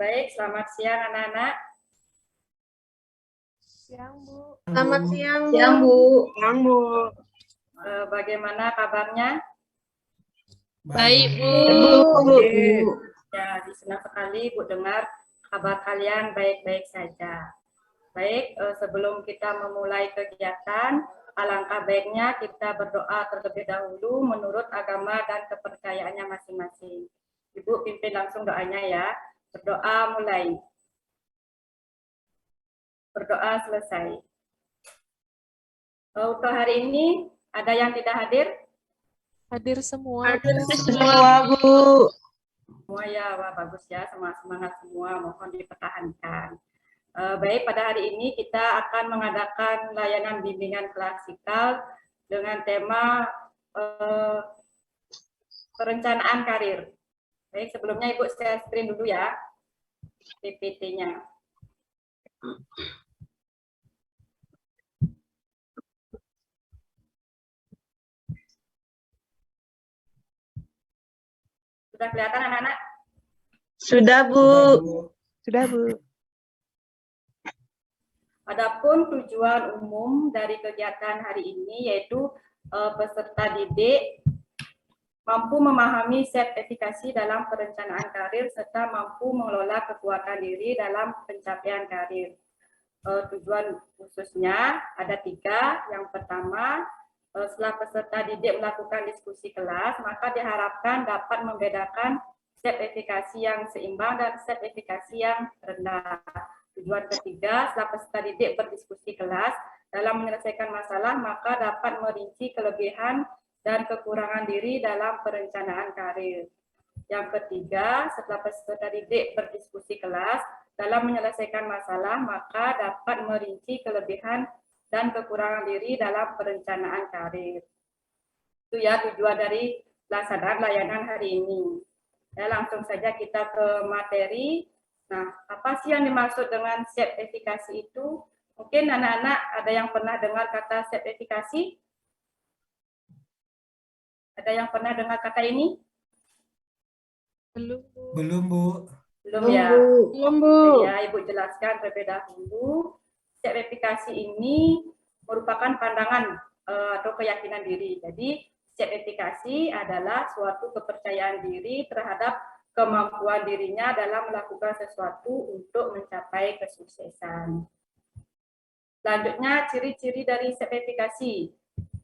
Baik, selamat siang anak-anak. Siang, Bu. Selamat siang, Bu. Siang, Bu. Siang, Bu. Bagaimana kabarnya? Baik, Bu. Ya, senang sekali Bu dengar kabar kalian baik-baik saja. Baik, sebelum kita memulai kegiatan, alangkah baiknya kita berdoa terlebih dahulu menurut agama dan kepercayaannya masing-masing. Ibu pimpin langsung doanya ya. Berdoa mulai. Berdoa selesai. Untuk hari ini ada yang tidak hadir? Hadir semua. Hadir semua, Bu. Semua ya, wah bagus ya, semangat semua, mohon dipertahankan. Baik, pada hari ini kita akan mengadakan layanan bimbingan klasikal dengan tema perencanaan karir. Baik, sebelumnya Ibu share screen dulu ya, PPT-nya. Sudah kelihatan anak-anak? Sudah, Bu. Sudah, Bu. Adapun tujuan umum dari kegiatan hari ini yaitu peserta didik mampu memahami sertifikasi dalam perencanaan karir serta mampu mengelola kekuatan diri dalam pencapaian karir. Tujuan khususnya ada 3. Yang pertama, setelah peserta didik melakukan diskusi kelas, maka diharapkan dapat membedakan sertifikasi yang seimbang dan sertifikasi yang rendah. Tujuan ketiga, setelah peserta didik berdiskusi kelas dalam menyelesaikan masalah, maka dapat merinci kelebihan dan kekurangan diri dalam perencanaan karir. Yang ketiga, setelah peserta didik berdiskusi kelas dalam menyelesaikan masalah, maka dapat merinci kelebihan dan kekurangan diri dalam perencanaan karir. Itu ya tujuan dari pelaksanaan layanan hari ini. Ya, langsung saja kita ke materi. Nah, apa sih yang dimaksud dengan sertifikasi itu? Mungkin anak-anak ada yang pernah dengar kata sertifikasi? Ada yang pernah dengar kata ini? Belum, Bu. Belum, Bu. Belum ya? Belum, Bu. Jadi ya, Ibu jelaskan terlebih dahulu. Sertifikasi ini merupakan pandangan atau keyakinan diri. Jadi, sertifikasi adalah suatu kepercayaan diri terhadap kemampuan dirinya dalam melakukan sesuatu untuk mencapai kesuksesan. Selanjutnya, ciri-ciri dari sertifikasi.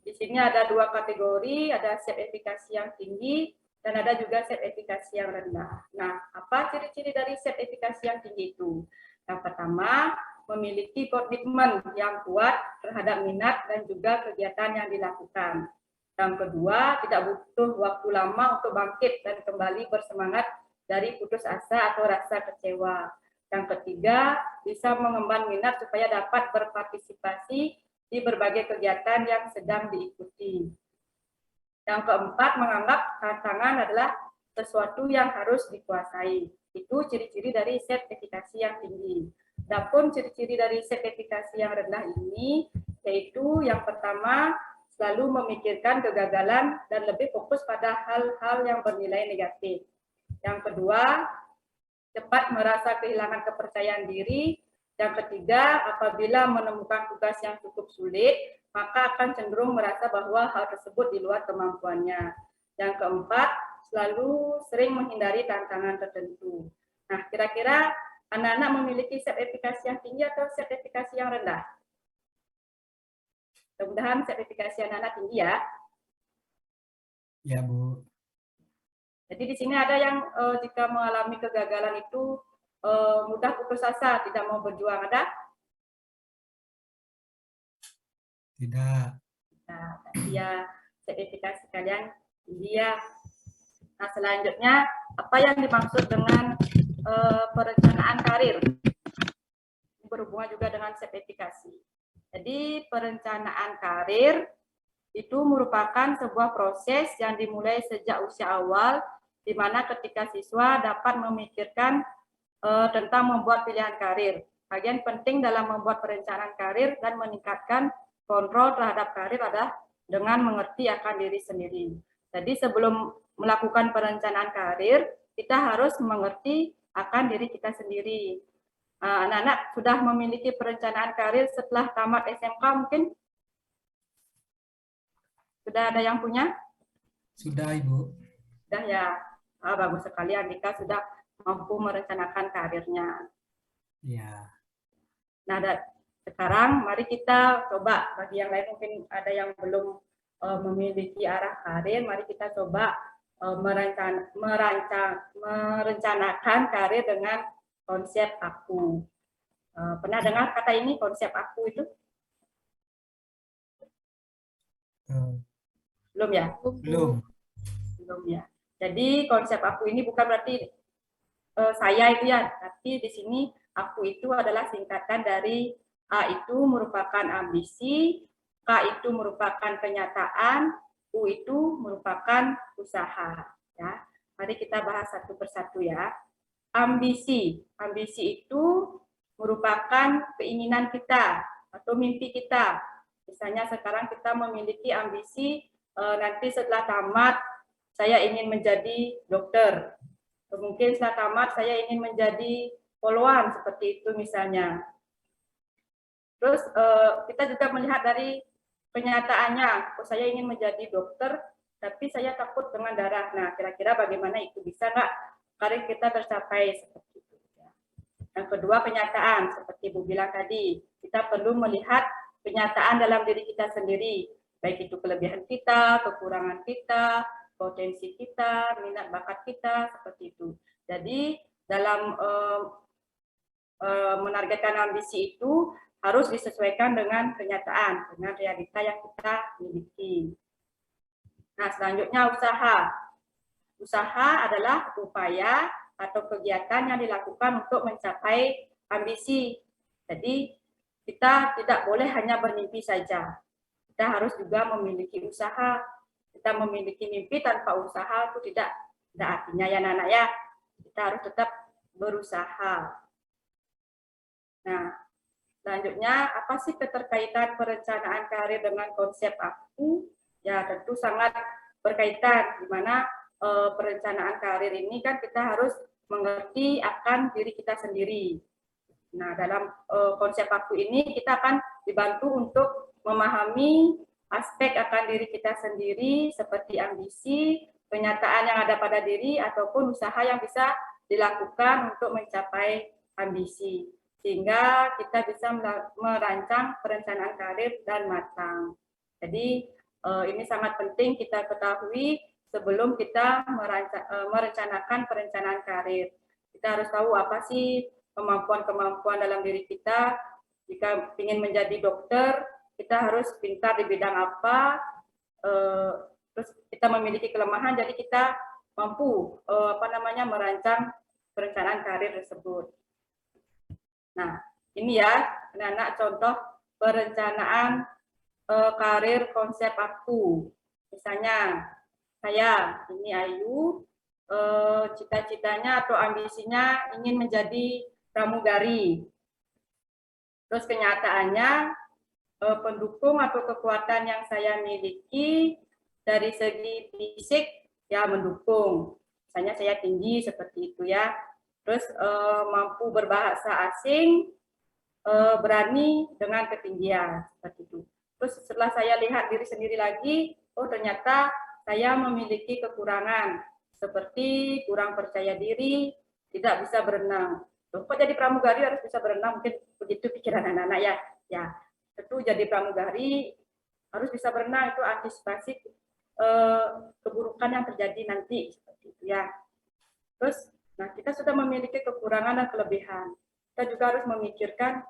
Di sini ada 2 kategori, ada sertifikasi yang tinggi dan ada juga sertifikasi yang rendah. Nah, apa ciri-ciri dari sertifikasi yang tinggi itu? Yang pertama, memiliki komitmen yang kuat terhadap minat dan juga kegiatan yang dilakukan. Yang kedua, tidak butuh waktu lama untuk bangkit dan kembali bersemangat dari putus asa atau rasa kecewa. Yang ketiga, bisa mengemban minat supaya dapat berpartisipasi di berbagai kegiatan yang sedang diikuti. Yang keempat, menganggap tantangan adalah sesuatu yang harus dikuasai. Itu ciri-ciri dari sertifikasi yang tinggi. Adapun ciri-ciri dari sertifikasi yang rendah ini, yaitu yang pertama, selalu memikirkan kegagalan dan lebih fokus pada hal-hal yang bernilai negatif. Yang kedua, cepat merasa kehilangan kepercayaan diri. Yang ketiga, apabila menemukan tugas yang cukup sulit, maka akan cenderung merasa bahwa hal tersebut di luar kemampuannya. Yang keempat, selalu sering menghindari tantangan tertentu. Nah, kira-kira anak-anak memiliki sertifikasi yang tinggi atau sertifikasi yang rendah? Mudah-mudahan sertifikasi anak-anak tinggi ya. Ya, Bu. Jadi di sini ada yang jika mengalami kegagalan itu mudah putus asa, tidak mau berjuang, ada? Tidak. Nah, ya sertifikasi kalian dia. Nah, selanjutnya apa yang dimaksud dengan perencanaan karir? Berhubungan juga dengan sertifikasi. Jadi perencanaan karir itu merupakan sebuah proses yang dimulai sejak usia awal, di mana ketika siswa dapat memikirkan tentang membuat pilihan karir. Bagian penting dalam membuat perencanaan karir dan meningkatkan kontrol terhadap karir adalah dengan mengerti akan diri sendiri. Jadi sebelum melakukan perencanaan karir, kita harus mengerti akan diri kita sendiri. Anak-anak sudah memiliki perencanaan karir setelah tamat SMK mungkin? Sudah ada yang punya? Sudah, Ibu. Sudah ya. Bagus sekali Andika sudah mampu merencanakan karirnya. Ya. Nah, sekarang mari kita coba, bagi yang lain mungkin ada yang belum memiliki arah karir, mari kita coba merencanakan karir dengan konsep aku. Pernah dengar kata ini, konsep aku itu? Belum ya? Belum. Belum ya. Jadi konsep aku ini bukan berarti saya itu ya, tapi di sini aku itu adalah singkatan dari A itu merupakan ambisi, K itu merupakan kenyataan, U itu merupakan usaha. Ya, mari kita bahas satu persatu ya. Ambisi, ambisi itu merupakan keinginan kita atau mimpi kita. Misalnya sekarang kita memiliki ambisi nanti setelah tamat saya ingin menjadi dokter. Mungkin setelah tamat saya ingin menjadi poluan seperti itu misalnya. Terus kita juga melihat dari kenyataannya, saya ingin menjadi dokter, tapi saya takut dengan darah. Nah, kira-kira bagaimana itu bisa nggak karir kita tercapai seperti itu? Yang kedua kenyataan, seperti Ibu bilang tadi, kita perlu melihat kenyataan dalam diri kita sendiri, baik itu kelebihan kita, kekurangan kita, potensi kita, minat bakat kita, seperti itu. Jadi dalam menargetkan ambisi itu harus disesuaikan dengan kenyataan, dengan realita yang kita miliki. Nah, selanjutnya usaha. Usaha adalah upaya atau kegiatan yang dilakukan untuk mencapai ambisi. Jadi, kita tidak boleh hanya bermimpi saja. Kita harus juga memiliki usaha. Kita memiliki mimpi tanpa usaha itu tidak artinya ya anak-anak ya. Kita harus tetap berusaha. Nah, selanjutnya, apa sih keterkaitan perencanaan karir dengan konsep aku? Ya, tentu sangat berkaitan, di mana perencanaan karir ini kan kita harus mengerti akan diri kita sendiri. Nah, dalam konsep aku ini kita akan dibantu untuk memahami aspek akan diri kita sendiri, seperti ambisi, kenyataan yang ada pada diri, ataupun usaha yang bisa dilakukan untuk mencapai ambisi. Sehingga kita bisa merancang perencanaan karir dan matang. Jadi ini sangat penting kita ketahui sebelum kita merencanakan perencanaan karir. Kita harus tahu apa sih kemampuan-kemampuan dalam diri kita. Jika ingin menjadi dokter, kita harus pintar di bidang apa. Terus kita memiliki kelemahan, jadi kita mampu merancang perencanaan karir tersebut. Nah, ini ya anak-anak contoh perencanaan karir konsep aku. Misalnya saya, ini Ayu, cita-citanya atau ambisinya ingin menjadi pramugari. Terus kenyataannya pendukung atau kekuatan yang saya miliki dari segi fisik ya mendukung. Misalnya saya tinggi seperti itu ya. Terus mampu berbahasa asing, berani dengan ketinggian seperti itu. Terus setelah saya lihat diri sendiri lagi, oh ternyata saya memiliki kekurangan seperti kurang percaya diri, tidak bisa berenang. Loh, kok jadi pramugari harus bisa berenang? Mungkin begitu pikiran anak-anak ya. Ya, tentu jadi pramugari harus bisa berenang, itu antisipasi keburukan yang terjadi nanti seperti itu ya. Terus nah, kita sudah memiliki kekurangan dan kelebihan. Kita juga harus memikirkan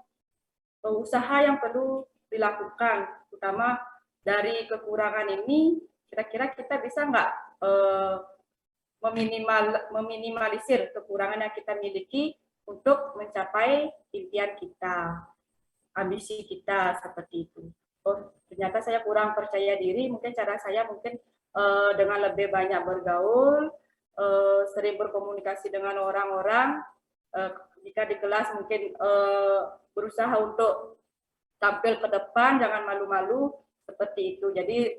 usaha yang perlu dilakukan, terutama dari kekurangan ini, kira-kira kita bisa nggak meminimalisir kekurangan yang kita miliki untuk mencapai impian kita, ambisi kita, seperti itu. Oh, ternyata saya kurang percaya diri, mungkin cara saya mungkin dengan lebih banyak bergaul, sering berkomunikasi dengan orang-orang, jika di kelas mungkin berusaha untuk tampil ke depan, jangan malu-malu, seperti itu. Jadi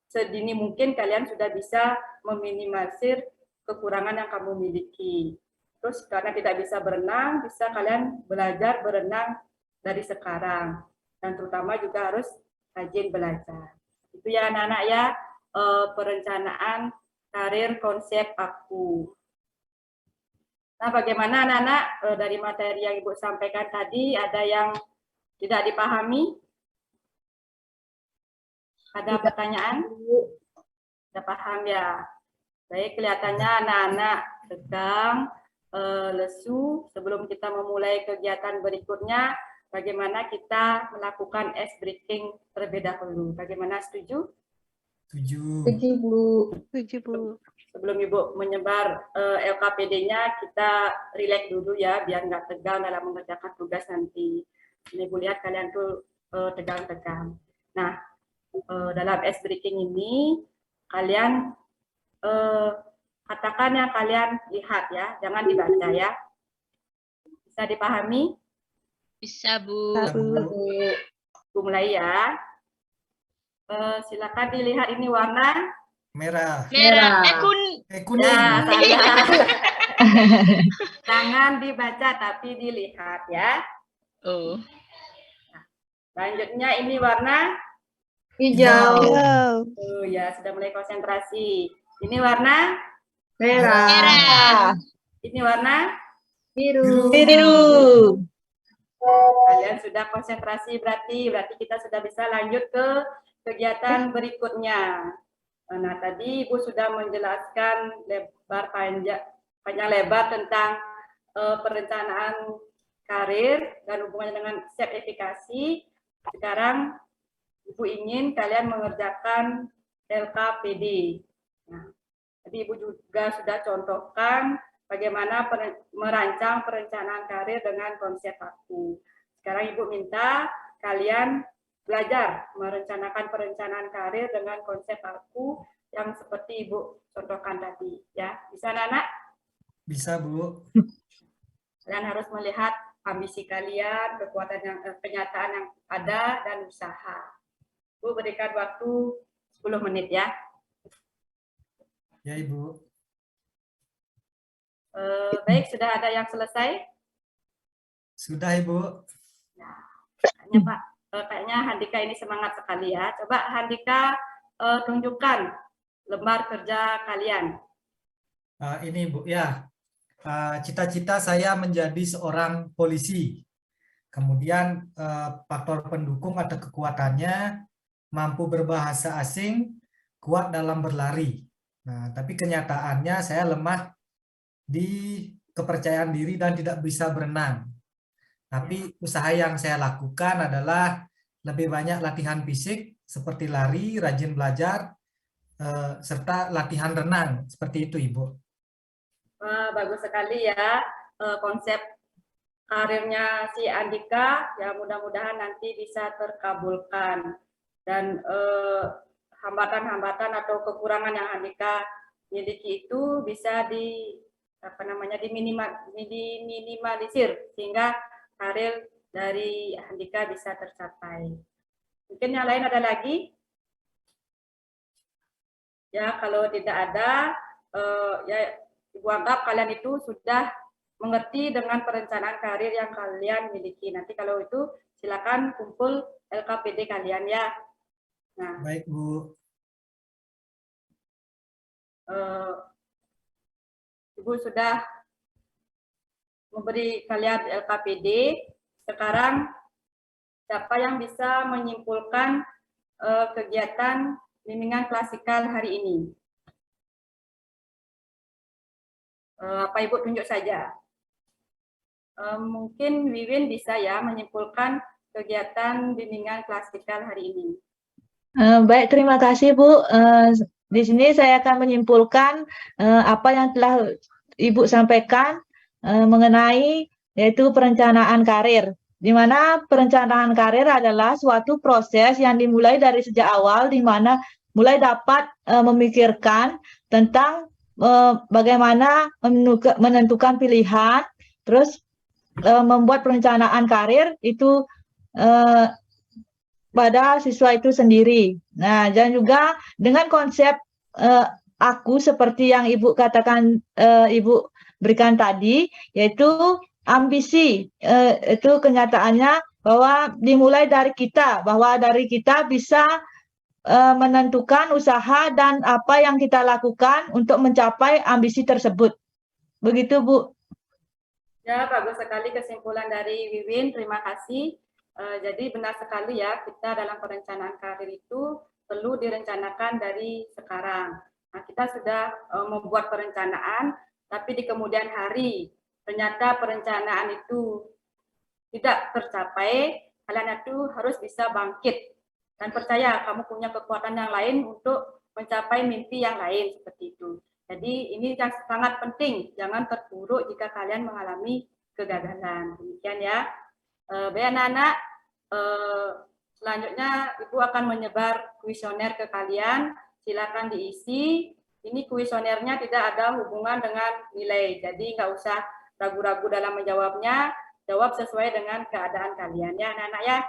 sedini mungkin kalian sudah bisa meminimalisir kekurangan yang kamu miliki. Terus karena tidak bisa berenang, bisa kalian belajar berenang dari sekarang. Dan terutama juga harus rajin belajar. Itu ya anak-anak ya, perencanaan karir konsep aku. Nah, bagaimana anak-anak dari materi yang Ibu sampaikan tadi, ada yang tidak dipahami? Ada pertanyaan? Sudah paham ya? Baik, kelihatannya anak-anak tegang, lesu. Sebelum kita memulai kegiatan berikutnya, bagaimana kita melakukan ice breaking terlebih dahulu. Bagaimana, setuju? Setuju. Bu. Setuju, Bu. Sebelum Ibu menyebar LKPD-nya, kita rileks dulu ya, biar nggak tegang dalam mengerjakan tugas nanti. Ini Ibu lihat kalian tuh tegang-tegang. Nah, dalam ice breaking ini, kalian katakan yang kalian lihat ya, jangan dibaca ya. Bisa dipahami? Bisa, Bu. Bu mulai ya. Silakan dilihat ini warna Merah. Merah. Kuning. ya, salah. Jangan dibaca tapi dilihat ya. Oh. Selanjutnya ini warna Hijau. oh ya, sudah mulai konsentrasi. Ini warna Merah. ini warna Biru. kalian sudah konsentrasi berarti kita sudah bisa lanjut ke kegiatan berikutnya. Nah, tadi Ibu sudah menjelaskan panjang lebar tentang perencanaan karir dan hubungannya dengan sertifikasi. Sekarang Ibu ingin kalian mengerjakan LKPD. Nah, tadi Ibu juga sudah contohkan bagaimana merancang perencanaan karir dengan konsep aku. Sekarang Ibu minta kalian belajar merencanakan perencanaan karir dengan konsep aku yang seperti Ibu contohkan tadi. Ya, bisa anak-anak? Bisa, Bu. Kalian harus melihat ambisi kalian, kekuatan yang kenyataan yang ada, dan usaha. Bu berikan waktu 10 menit ya. Ya, Ibu. Baik, sudah ada yang selesai? Sudah, Ibu. Nah, kayaknya Pak, kayaknya Handika ini semangat sekali ya. Coba Handika tunjukkan lembar kerja kalian. Ini, Bu, ya. Cita-cita saya menjadi seorang polisi. Kemudian faktor pendukung atau kekuatannya mampu berbahasa asing, kuat dalam berlari. Nah, tapi kenyataannya saya lemah di kepercayaan diri dan tidak bisa berenang. Tapi usaha yang saya lakukan adalah lebih banyak latihan fisik seperti lari, rajin belajar, serta latihan renang. Seperti itu, Ibu. Bagus sekali ya konsep karirnya si Andika, ya mudah-mudahan nanti bisa terkabulkan. Dan hambatan-hambatan atau kekurangan yang Andika miliki itu bisa diminimalisir sehingga karir dari Andika bisa tercapai. Mungkin yang lain ada lagi? Ya, kalau tidak ada, ya Ibu anggap kalian itu sudah mengerti dengan perencanaan karir yang kalian miliki. Nanti kalau itu silakan kumpul LKPD kalian ya. Nah, baik, Bu. Ibu sudah memberi kalian LKPD. Sekarang siapa yang bisa menyimpulkan kegiatan bimbingan klasikal hari ini? Apa Ibu tunjuk saja? Mungkin Wiwin bisa ya menyimpulkan kegiatan bimbingan klasikal hari ini. Baik, terima kasih Bu. Di sini saya akan menyimpulkan apa yang telah Ibu sampaikan mengenai yaitu perencanaan karir. Di mana perencanaan karir adalah suatu proses yang dimulai dari sejak awal, di mana mulai dapat memikirkan tentang bagaimana menentukan pilihan, terus membuat perencanaan karir itu pada siswa itu sendiri. Nah, dan juga dengan konsep aku seperti yang Ibu katakan, Ibu berikan tadi, yaitu ambisi. Itu kenyataannya bahwa dimulai dari kita, bahwa dari kita bisa menentukan usaha dan apa yang kita lakukan untuk mencapai ambisi tersebut. Begitu, Bu. Ya, bagus sekali kesimpulan dari Wiwin. Terima kasih. Jadi benar sekali ya, kita dalam perencanaan karir itu perlu direncanakan dari sekarang. Nah, kita sudah membuat perencanaan, tapi di kemudian hari ternyata perencanaan itu tidak tercapai, kalian itu harus bisa bangkit dan percaya kamu punya kekuatan yang lain untuk mencapai mimpi yang lain seperti itu. Jadi ini yang sangat penting, jangan terpuruk jika kalian mengalami kegagalan. Demikian ya. Baik anak-anak, selanjutnya Ibu akan menyebar kuesioner ke kalian. Silakan diisi. Ini kuesionernya tidak ada hubungan dengan nilai, jadi nggak usah ragu-ragu dalam menjawabnya. Jawab sesuai dengan keadaan kalian ya anak-anak ya.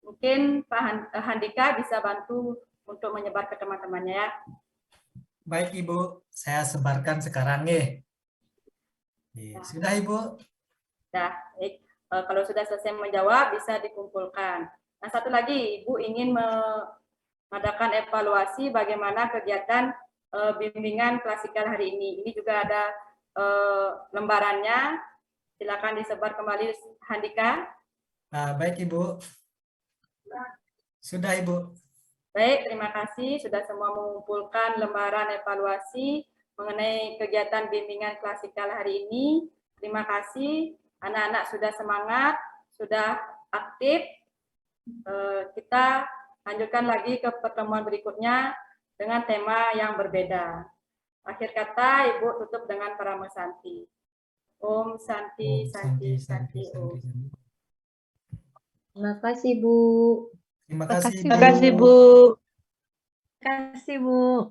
Mungkin Pak Handika bisa bantu untuk menyebar ke teman-temannya ya. Baik Ibu, saya sebarkan sekarang ya. Sudah Ibu? Sudah, baik. Kalau sudah selesai menjawab bisa dikumpulkan. Nah, satu lagi Ibu ingin mengadakan evaluasi bagaimana kegiatan bimbingan klasikal hari ini. Ini juga ada lembarannya. Silakan disebar kembali Handika. Baik Ibu. Sudah Ibu. Baik, terima kasih sudah semua mengumpulkan lembaran evaluasi mengenai kegiatan bimbingan klasikal hari ini. Terima kasih, anak-anak sudah semangat, sudah aktif. Kita lanjutkan lagi ke pertemuan berikutnya dengan tema yang berbeda. Akhir kata, Ibu tutup dengan Parama Santi. Om Santi, Santi, Santi, Om. Terima kasih, Bu. Terima kasih Terima kasih, Bu. Terima kasih, Bu.